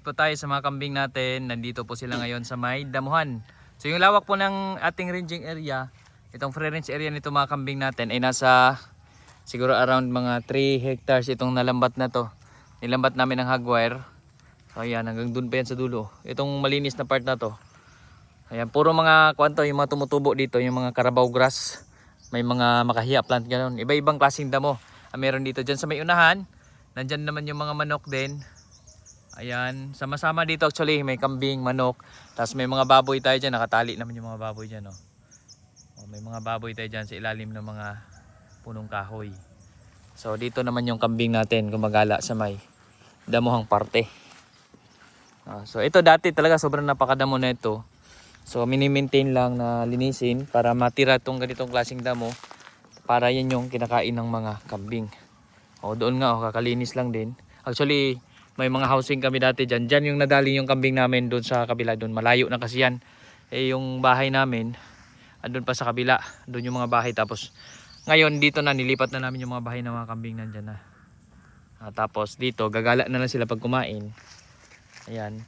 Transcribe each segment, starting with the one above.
po tayo sa mga kambing natin. Nandito po sila ngayon sa may damuhan. So yung lawak po ng ating ranging area, itong free range area nito mga kambing natin ay nasa siguro around mga 3 hectares itong nalambat na to. Nilambat namin ng hagwire. So ayan, hanggang dun pa yan sa dulo. Itong malinis na part na to. Ayan, puro mga kwanto, yung mga tumutubo dito, yung mga Carabao grass. May mga makahiya plant gano'n. Iba-ibang klaseng damo. Meron dito dyan sa may unahan. Nandyan naman yung mga manok din. Ayan, sama-sama dito actually, may kambing, manok, tapos may mga baboy tayo dyan, nakatali naman yung mga baboy dyan. May mga baboy tayo dyan sa ilalim ng mga punong kahoy. So dito naman yung kambing natin, gumagala sa may damuhang parte. So ito dati talaga sobrang napakadamo na ito. So mini-maintain lang na linisin para matira itong ganitong klaseng damo. Para yan yung kinakain ng mga kambing. Doon nga, kakalinis lang din. Actually, may mga housing kami dati dyan. Dyan yung nadali yung kambing namin doon sa kabila. Doon malayo na kasi yan. Yung bahay namin, doon pa sa kabila. Doon yung mga bahay. Tapos ngayon dito na, nilipat na namin yung mga bahay ng mga kambing nandyan na. Tapos dito, gagala na lang sila pag kumain. Ayan,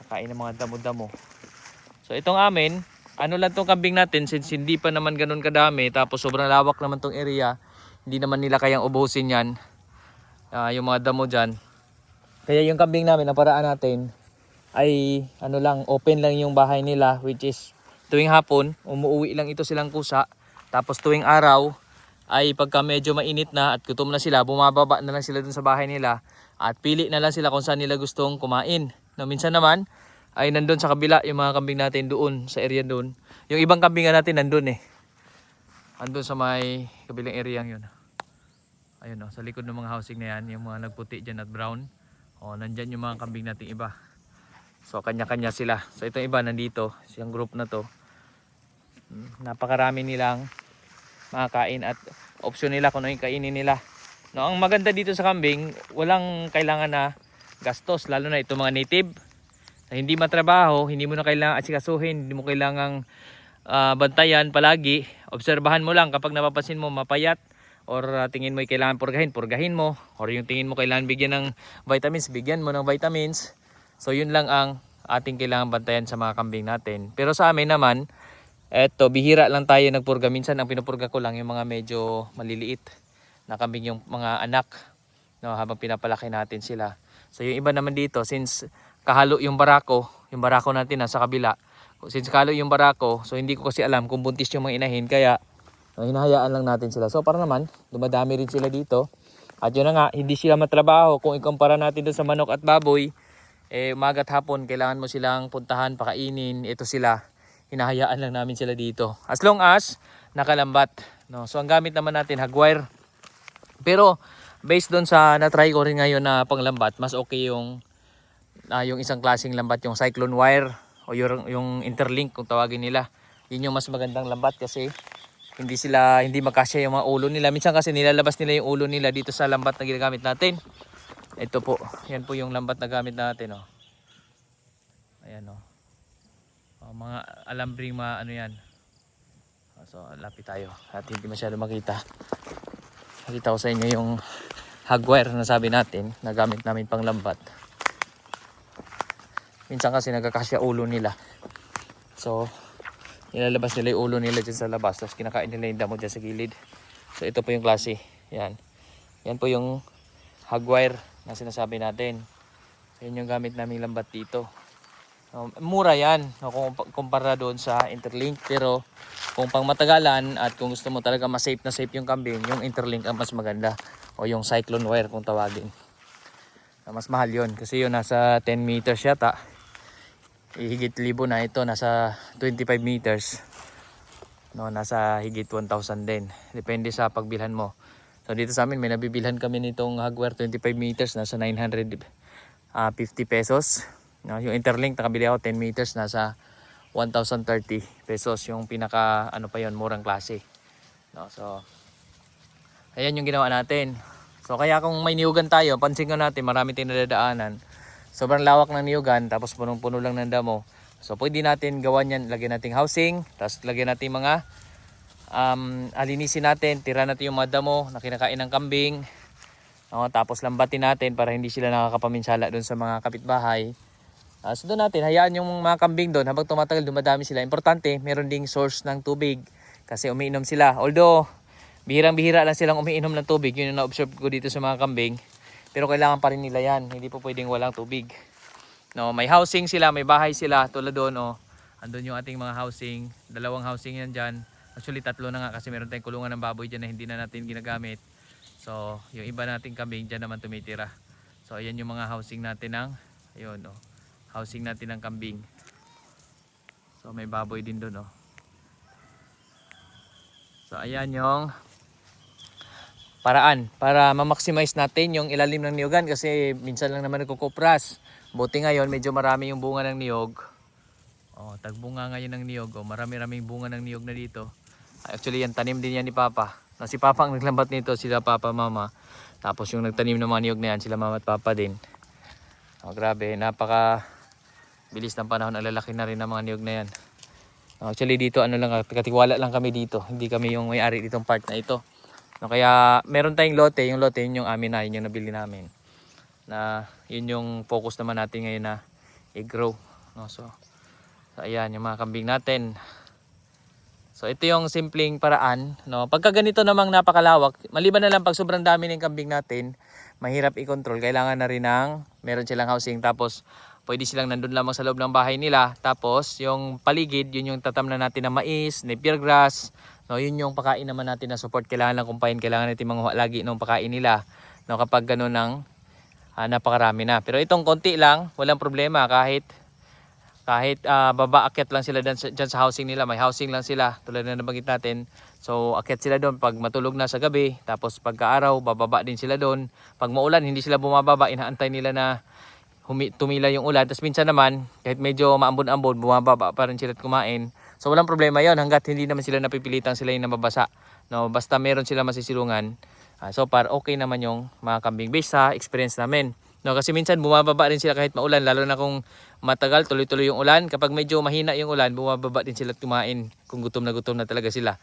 kakain ng mga damo-damo. So itong amin, ano lang tong kambing natin, since hindi pa naman ganun kadami. Tapos sobrang lawak naman tong area. Hindi naman nila kayang ubusin yan. Yung mga damo dyan. Kaya yung kambing namin, ang paraan natin ay ano lang, open lang yung bahay nila, which is tuwing hapon, umuwi lang ito silang kusa. Tapos tuwing araw ay pagka medyo mainit na at gutom na sila, bumababa na lang sila dun sa bahay nila at pili na lang sila kung saan nila gustong kumain. No, minsan naman ay nandun sa kabila yung mga kambing natin doon sa area doon. Yung ibang kambing natin nandun andun sa may kabilang area yun. Ayun sa likod ng mga housing na yan, yung mga nagputi dyan at brown. Nandyan yung mga kambing nating iba. So kanya-kanya sila. So itong iba nandito, siyang group na to. Napakarami nilang makakain at option nila kung ano yung kainin nila. No, ang maganda dito sa kambing, walang kailangan na gastos, lalo na itong mga native. Na hindi matrabaho, hindi mo na kailangan asikasuhin, hindi mo kailangang bantayan palagi. Obserbahan mo lang kapag napapansin mo mapayat or tingin mo kailangan purgahin mo, or yung tingin mo kailangan bigyan ng vitamins, bigyan mo ng vitamins. So yun lang ang ating kailangan bantayan sa mga kambing natin. Pero sa amin naman, eto bihira lang tayo nagpurga. Minsan ang pinupurga ko lang yung mga medyo maliliit na kambing, yung mga anak, no, habang pinapalaki natin sila. So yung iba naman dito, since kahalo yung barako natin nasa kabila, since kahalo yung barako, so hindi ko kasi alam kung buntis yung mga inahin, kaya hinahayaan lang natin sila. So para naman, dumadami rin sila dito. At yun na nga, hindi sila matrabaho. Kung ikumpara natin doon sa manok at baboy, umaga at hapon, kailangan mo silang puntahan, pakainin. Ito sila, hinahayaan lang namin sila dito. As long as nakalambat. No? So ang gamit naman natin, hagwire. Pero based doon sa na-try ko rin ngayon na panglambat, mas okay yung isang klaseng lambat, yung cyclone wire o yung interlink kung tawagin nila. Yun yung mas magandang lambat kasi hindi magkasya yung mga ulo nila. Minsan kasi nilalabas nila yung ulo nila dito sa lambat na ginagamit natin. Ito po, yan po yung lambat na gamit natin. Ayan mga alambring ano yan. So lapit tayo at hindi masyado makita. Nakita ko sa inyo yung hagwire na sabi natin na gamit namin pang lambat. Minsan kasi nagkakasya ulo nila. So nilalabas nila yung ulo nila dyan sa labas, tapos kinakain nila yung damo dyan sa gilid. So ito po yung klase. Yan po yung hagwire na sinasabi natin. So yun yung gamit namin lambat dito. Mura yan kung kumpara doon sa interlink. Pero kung pang matagalan at kung gusto mo talaga mas-safe na safe yung kambing, yung interlink ang mas maganda. O yung cyclone wire kung tawagin. Mas mahal yun kasi yun nasa 10 meters yata. Higit 1,000 na ito, nasa 25 meters. Nasa higit 1,000 din. Depende sa pagbilhan mo. So dito sa amin may nabibilhan kami nitong hagwire 25 meters, nasa 950 pesos. Yung interlink nakabili ako 10 meters, nasa 1,030 pesos. Yung pinaka murang klase. So ayan yung ginawa natin. So kaya kung may niyugan tayo, pansin ko natin marami tayong nadadaanan. Sobrang lawak ng niyugan, tapos punong-puno lang ng damo. So pwede natin gawan yan, lagyan nating housing, tapos lagyan natin mga alinisin natin, tira natin yung mga damo na kinakain ng kambing. Tapos lambatin natin para hindi sila nakakapaminsala doon sa mga kapitbahay. So doon natin, hayaan yung mga kambing doon habang tumatagal dumadami sila. Importante, meron ding source ng tubig kasi umiinom sila. Although, bihirang-bihira lang silang umiinom ng tubig. Yun yung na-observe ko dito sa mga kambing. Pero kailangan pa rin nila yan. Hindi po pwedeng walang tubig. No, may housing sila, may bahay sila. Tulad doon, oh. Andun yung ating mga housing. 2 housing yan dyan. Actually, 3 na nga kasi meron tayong kulungan ng baboy dyan na hindi na natin ginagamit. So, yung iba nating kambing dyan naman tumitira. So, ayan yung mga housing natin ng, ayun, oh. Housing natin ng kambing. So, may baboy din doon, oh. So, ayan yung paraan para ma-maximize natin yung ilalim ng niyogan kasi minsan lang naman nagkukupras. Buti ngayon, medyo marami yung bunga ng niyog. Oh, tagbunga ngayon ng niyog. Oh, marami-raming bunga ng niyog na dito. Actually, yan tanim din yan ni Papa. No, si Papa ang naglambat nito, sila Papa, Mama. Tapos yung nagtanim ng mga niyog na yan, sila Mama at Papa din. Oh, grabe, napaka bilis ng panahon, alalaki na rin ng mga niyog na yan. Actually dito ano lang, katiwala lang kami dito. Hindi kami yung may-ari ditong part na ito. No, kaya meron tayong lote, yung lote yun yung amin na, yun yung nabili namin. Na yun yung focus naman natin ngayon na i-grow. No, so ayan yung mga kambing natin. So ito yung simpleng paraan, no. Pagka ganito namang napakalawak, maliban na lang pag sobrang dami ng kambing natin, mahirap i-control. Kailangan na rin ng meron silang housing, tapos pwede silang nandun lamang sa loob ng bahay nila. Tapos yung paligid, yun yung tatamnan natin ng mais, napier grass. No, yun yung pakain naman natin na support. Kailangan lang kumpain, kailangan natin manguha lagi ng pakain nila. No, kapag ganun ng napakarami na. Pero itong konti lang, walang problema kahit baba akyat lang sila dyan sa housing nila. May housing lang sila tulad na nabanggit natin. So akyat sila doon pag matulog na sa gabi. Tapos pagka-araw, bababa din sila doon. Pag maulan, hindi sila bumababa. Inaantay nila na tumila yung ulan. Tapos minsan naman, kahit medyo maambon-ambon, bumababa pa rin sila at kumain. So walang problema yon hanggat hindi naman sila napipilitan sila yung nababasa. No, basta meron sila masisilungan. So par okay naman yung mga kambing based sa experience namin. No, kasi minsan bumababa rin sila kahit maulan, lalo na kung matagal tuloy-tuloy yung ulan. Kapag medyo mahina yung ulan, bumababa din sila at kumain kung gutom na talaga sila.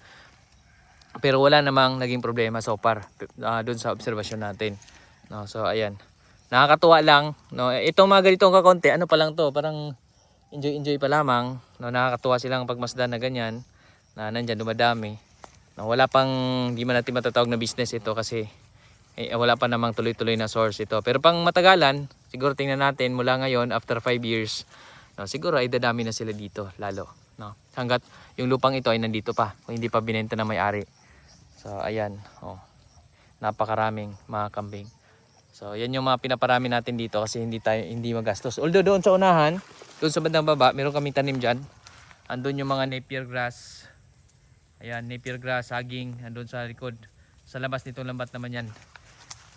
Pero wala namang naging problema so far doon sa obserbasyon natin. No, so ayan. Nakakatuwa lang, no. Itong mga ganitong kakonti, ano pa lang to, parang enjoy pa lamang. No, nakakatuwa silang pagmasdan na ganyan, na nandiyan dumadami. No, wala pang, hindi man natin matatawag na business ito kasi wala pa namang tuloy-tuloy na source ito. Pero pang matagalan, siguro tingnan natin mula ngayon after 5 years, no, siguro ay dadami na sila dito lalo, no. Hangga't yung lupang ito ay nandito pa, kung hindi pa binenta na may-ari. So ayan, oh. Napakaraming mga kambing. So yan yung mga pinaparami natin dito kasi hindi magastos. Although doon sa unahan, doon sa bandang baba, meron kaming tanim diyan. Andun yung mga napier grass. Ayan, napier grass, saging, andun sa likod. Sa labas nitong lambat naman yan.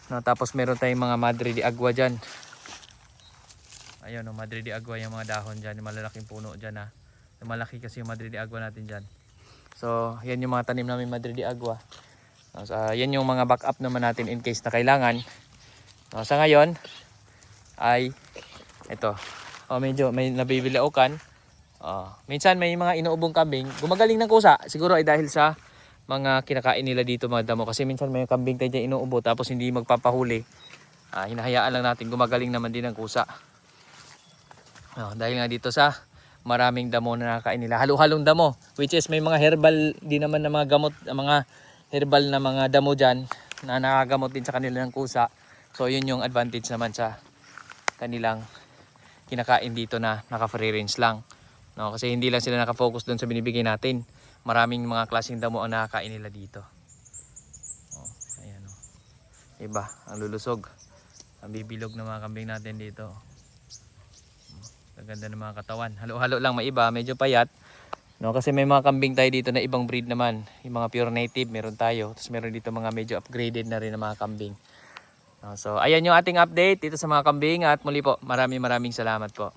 No, tapos meron tayong mga madre de agua dyan. Ayun, no, madre de agua yung mga dahon dyan, yung malalaking puno dyan ha. Malaki kasi yung madre de agua natin dyan. So yan yung mga tanim namin madre de agua. So, yan yung mga backup naman natin in case na kailangan. No, sa ngayon ay ito. Medyo may nabibilaukan. Minsan may mga inuubong kambing. Gumagaling ng kusa. Siguro ay dahil sa mga kinakain nila dito mga damo. Kasi minsan may kambing tayo dyan inuubo tapos hindi magpapahuli. Hinahayaan lang natin. Gumagaling naman din ng kusa. Dahil nga dito sa maraming damo na nakakain nila. Halo-halong damo. Which is may mga herbal din naman na mga gamot. Mga herbal na mga damo dyan na nakagamot din sa kanila ng kusa. So yun yung advantage naman sa kanilang kinakain dito na naka-free range lang. No, kasi hindi lang sila naka-focus doon sa binibigay natin. Maraming mga klaseng damo ang nakakain nila dito. Ayan o. Iba, ang lulusog. Ang bibilog ng mga kambing natin dito. Ang ganda ng mga katawan. Halo-halo lang, may iba, medyo payat. No, kasi may mga kambing tayo dito na ibang breed naman. Yung mga pure native meron tayo. Tapos meron dito mga medyo upgraded na rin na mga kambing. So ayan yung ating update dito sa mga kambing at muli po maraming salamat po.